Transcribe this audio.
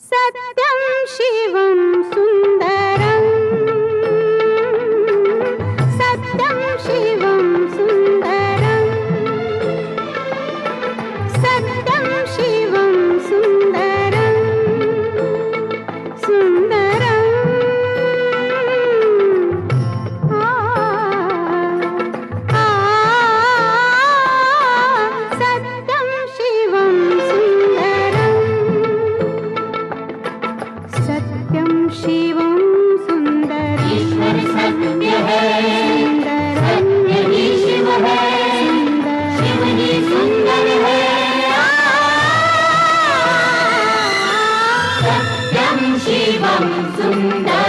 सत्यं शिवं सुन्दरं सत्यं शिवं सुन्दरं सत्यं शिवं सुन्दरं सुन्दरं सत्यं शिवं सुन्दरं सत्यं शिवं सुन्दरं ईश्वर सत्य है, सत्य ही शिव है, शिव ही सुंदर है। सत्यं शिवं सुन्दरम्।